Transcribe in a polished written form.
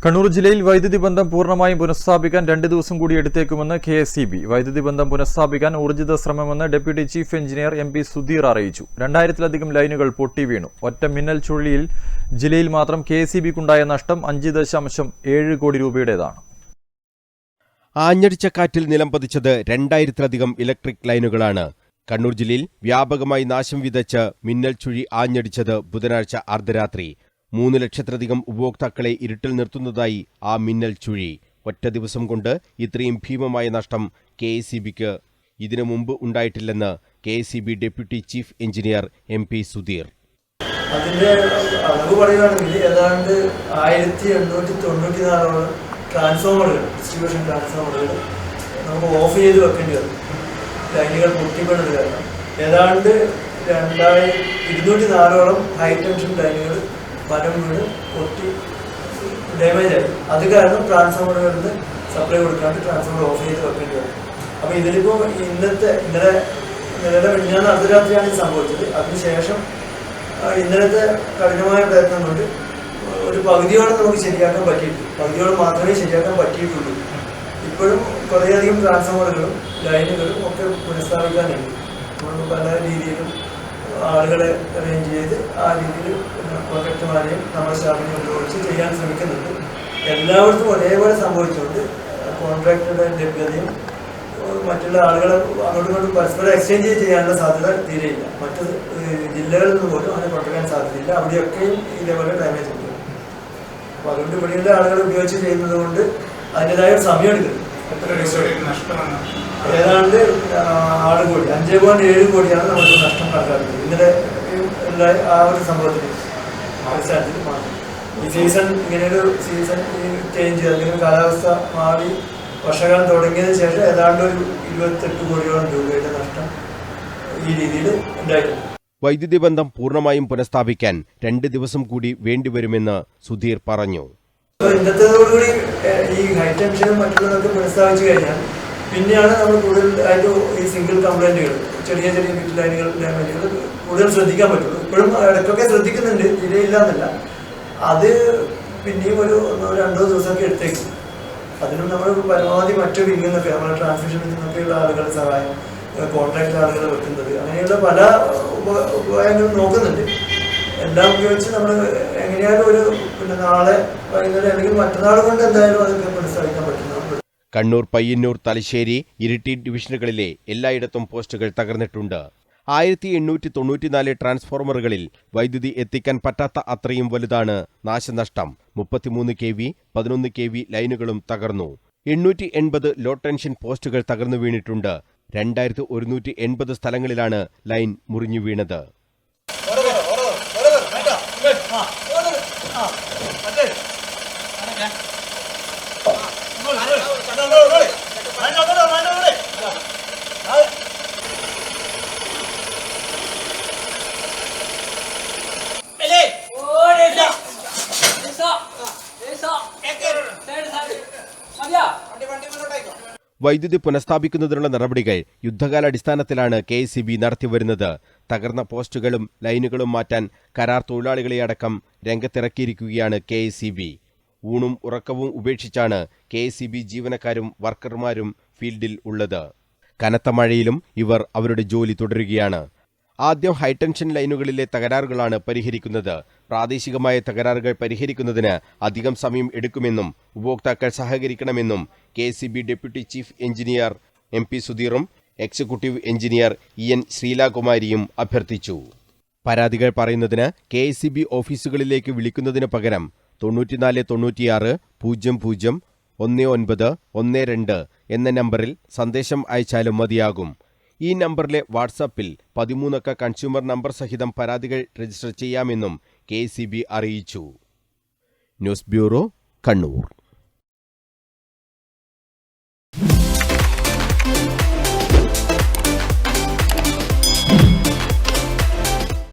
കണ്ണൂർ ജില്ലയിൽ വൈദ്യുതി ബന്ധം പൂർണ്ണമായും പുനഃസ്ഥാപിക്കാൻ 2 ദിവസം കൂടി എടുത്തേക്കുമെന്ന് KSEB. വൈദ്യുതി ബന്ധം പുനഃസ്ഥാപിക്കാൻ ഊർജിത ശ്രമമെന്ന് deputy chief engineer MP Sudheer അറിയിച്ചു. 2000-ലധികം ലൈനുകൾ പൊട്ടിവീണു. ഒറ്റ മിന്നൽ ചുഴലിയിൽ ജില്ലയിൽ മാത്രം KSEBക്കുണ്ടായ നഷ്ടം 5.7 കോടി രൂപയുടേതാണ്. ആഞ്ഞടിച്ച കാറ്റിൽ നിലംപതിച്ചത് 2000-ലധികം ഇലക്ട്രിക് ലൈനുകളാണ്. കണ്ണൂർ ജില്ലയിൽ വ്യാപകമായി നാശം വിതച്ച് മിന്നൽ ചുഴി ആഞ്ഞടിച്ചത് ബുധനാഴ്ച അർദ്ധരാത്രി. 3 ലക്ഷത്തിലധികം ഉപഭോക്താക്കളെ ഇരുട്ടിൽ നിർത്തുന്നതായി ആ മിന്നൽ ചുഴി. ഒറ്റ ദിവസം കൊണ്ട് ഇത്രയും ഭീമമായ നഷ്ടം KSEBക്ക് ഇതിനു മുമ്പ് ഉണ്ടായിട്ടില്ലെന്ന് KSEB deputy chief engineer MP Sudheer. അതിന്റെ അളവ് പറയുകയാണെങ്കിൽ ഏതാണ്ട് 1894 ട്രാൻസ്ഫോമറുകൾ, ഡിസ്ട്രിബ്യൂഷൻ ട്രാൻസ്ഫോമറുകൾ നമുക്ക് ഓഫ് ചെയ്ത് വെക്കേണ്ടി വന്നു. ലൈനുകൾ പൊട്ടിപ്പെടുന്നത് കാരണം ഏതാണ്ട് 204 ഹൈ ടെൻഷൻ ലൈനുകൾ മരം വീണ് പൊട്ടി ഡാമേജ് ആയി. അത് കാരണം ട്രാൻസ്ഫോമറുകളിൽ നിന്ന് സപ്ലൈ കൊടുക്കാണ്ട് ട്രാൻസ്ഫോമർ ഓഫ് ചെയ്ത് വെക്കേണ്ടി വന്നു. അപ്പോൾ ഇതിലിപ്പോൾ ഇന്നലെ മിനിഞ്ഞാന്ന് അർദ്ധരാത്രിയാണ് ഇത് സംഭവിച്ചത്. അതിനുശേഷം ഇന്നലത്തെ കഠിനമായ പ്രയത്നം കൊണ്ട് ഒരു പകുതിയോളം നമുക്ക് ശരിയാക്കാൻ പറ്റിയിട്ടുണ്ട്. പകുതിയോളം മാത്രമേ ശരിയാക്കാൻ പറ്റിയിട്ടുള്ളൂ. ഇപ്പോഴും കുറേയധികം ട്രാൻസ്ഫോമറുകളും ലൈനുകളും ഒക്കെ പുനഃസ്ഥാപിക്കാനുണ്ട്. നമ്മൾ പല രീതിയിലും ആളുകളെ അറേഞ്ച് ചെയ്ത് ആ രീതിയിൽ കോൺട്രാക്ടർമാരെയും നമ്മുടെ സ്റ്റാഫിനെയും ഉപയോഗിച്ച് ചെയ്യാൻ ശ്രമിക്കുന്നുണ്ട്. എല്ലായിടത്തും ഒരേപോലെ സംഭവിച്ചുകൊണ്ട് കോൺട്രാക്ടറുടെ ലഭ്യതയും മറ്റുള്ള ആളുകളെ അങ്ങോട്ടും ഇങ്ങോട്ടും പരസ്പരം എക്സ്ചേഞ്ച് ചെയ്യാനുള്ള സാധ്യത തീരെയില്ല. മറ്റ് ജില്ലകളിൽ നിന്ന് പോലും അങ്ങനെ കൊണ്ടുവരാൻ സാധ്യതയില്ല. അവിടെയൊക്കെയും ഇതേപോലെ ഡാമേജ് ഉണ്ട്. അപ്പോൾ അതുകൊണ്ട് ഇവിടെയുള്ള ആളുകൾ ഉപയോഗിച്ച് ചെയ്യുന്നത് കൊണ്ട് അതിൻ്റെതായ ഒരു സമയം എടുക്കുന്നത്. ഏതാണ്ട് 6 കോടി, 5.7 കോടിയാണ് നമുക്ക് നഷ്ടം കണക്കാക്കുന്നത്. ഇന്നലെ ഉള്ള ആ ഒരു സംഭവത്തിന് അടിസ്ഥാനത്തിൽ മാത്രം ഈ സീസൺ ഇങ്ങനെയൊരു സീസൺ ചേഞ്ച് അല്ലെങ്കിൽ കാലാവസ്ഥ മാറി വർഷകാലം തുടങ്ങിയതിന് ശേഷം ഏതാണ്ട് ഒരു 28 കോടിയോളം രൂപയുടെ നഷ്ടം ഈ രീതിയിൽ ഉണ്ടായിട്ടുണ്ട്. വൈദ്യുതി ബന്ധം പൂർണ്ണമായും പുനഃസ്ഥാപിക്കാൻ 2 ദിവസം കൂടി വേണ്ടിവരുമെന്ന് സുധീർ പറഞ്ഞു. ഇന്നത്തേതോടുകൂടി ഈ ഹൈ ടെൻഷനും മറ്റുള്ളതൊക്കെ പുനഃസ്ഥാപിച്ചു കഴിഞ്ഞാൽ പിന്നെയാണ് നമ്മൾ കൂടുതലായിട്ട് ഈ സിംഗിൾ കംപ്ലൈന്റുകൾ, ചെറിയ ബിറ്റ് ലൈനുകൾ ഡാമേജുകൾ കൂടുതൽ ശ്രദ്ധിക്കാൻ പറ്റുള്ളൂ. ഇപ്പോഴും ഇടയ്ക്കൊക്കെ ശ്രദ്ധിക്കുന്നുണ്ട്, തീരെയില്ല എന്നല്ല. അത് പിന്നെയും ഒരു 2 ദിവസമൊക്കെ എടുത്തേക്കും. അതിനും നമ്മൾ പരമാവധി മറ്റു വിങ്ങിൽ നിന്നൊക്കെ നമ്മുടെ ട്രാൻസ്മിഷനിൽ നിന്നൊക്കെയുള്ള ആളുകളുടെ സഹായം, കോൺട്രാക്ട് ആളുകൾ വെക്കുന്നത്, അങ്ങനെയുള്ള പല ഉപായങ്ങളും നോക്കുന്നുണ്ട്. എല്ലാം ഉപയോഗിച്ച് നമ്മൾ എങ്ങനെയാലും ഒരു നാളെ വൈകുന്നേരം അല്ലെങ്കിൽ മറ്റന്നാൾ കൊണ്ട് എന്തായാലും അതൊക്കെ പുനഃസ്ഥാപിക്കാൻ പറ്റുന്നു. കണ്ണൂർ, പയ്യന്നൂർ, തലശ്ശേരി, ഇരിട്ടി ഡിവിഷനുകളിലെ എല്ലായിടത്തും പോസ്റ്റുകൾ തകർന്നിട്ടുണ്ട്. 1894 ട്രാൻസ്ഫോർമറുകളിൽ വൈദ്യുതി എത്തിക്കാൻ പറ്റാത്ത അത്രയും വലുതാണ് നാശനഷ്ടം. 33 kV, 11 kV ലൈനുകളും തകർന്നു. 880 ലോ ടെൻഷൻ പോസ്റ്റുകൾ തകർന്നു വീണിട്ടുണ്ട്. 2180 സ്ഥലങ്ങളിലാണ് ലൈൻ മുറിഞ്ഞു വീണത്. വൈദ്യുതി പുനഃസ്ഥാപിക്കുന്നതിനുള്ള നടപടികൾ യുദ്ധകാലാടിസ്ഥാനത്തിലാണ് KSEB നടത്തിവരുന്നത്. തകർന്ന പോസ്റ്റുകളും ലൈനുകളും മാറ്റാൻ കരാർ തൊഴിലാളികളെയടക്കം രംഗത്തിറക്കിയിരിക്കുകയാണ് KSEB. ഊണും ഉറക്കവും ഉപേക്ഷിച്ചാണ് KSEB ജീവനക്കാരും വർക്കർമാരും ഫീൽഡിൽ ഉള്ളത്. കനത്ത മഴയിലും ഇവർ അവരുടെ ജോലി തുടരുകയാണ്. ആദ്യം ഹൈടെൻഷൻ ലൈനുകളിലെ തകരാറുകളാണ് പരിഹരിക്കുന്നത്. പ്രാദേശികമായ തകരാറുകൾ പരിഹരിക്കുന്നതിന് അധികം സമയം എടുക്കുമെന്നും ഉപഭോക്താക്കൾ സഹകരിക്കണമെന്നും KSEB deputy chief engineer MP സുധീറും എക്സിക്യൂട്ടീവ് എഞ്ചിനീയർ EN ശ്രീലാകുമാരിയും അഭ്യർത്ഥിച്ചു. പരാതികൾ പറയുന്നതിന് KSEB ഓഫീസുകളിലേക്ക് വിളിക്കുന്നതിന് പകരം 9496 00 1912 എന്ന നമ്പറിൽ സന്ദേശം അയച്ചാലും മതിയാകും. ഈ നമ്പറിലെ വാട്സാപ്പിൽ 13 അക്ക കൺസ്യൂമർ നമ്പർ സഹിതം പരാതികൾ രജിസ്റ്റർ ചെയ്യാമെന്നും KSEB അറിയിച്ചു. News bureau, Kannur.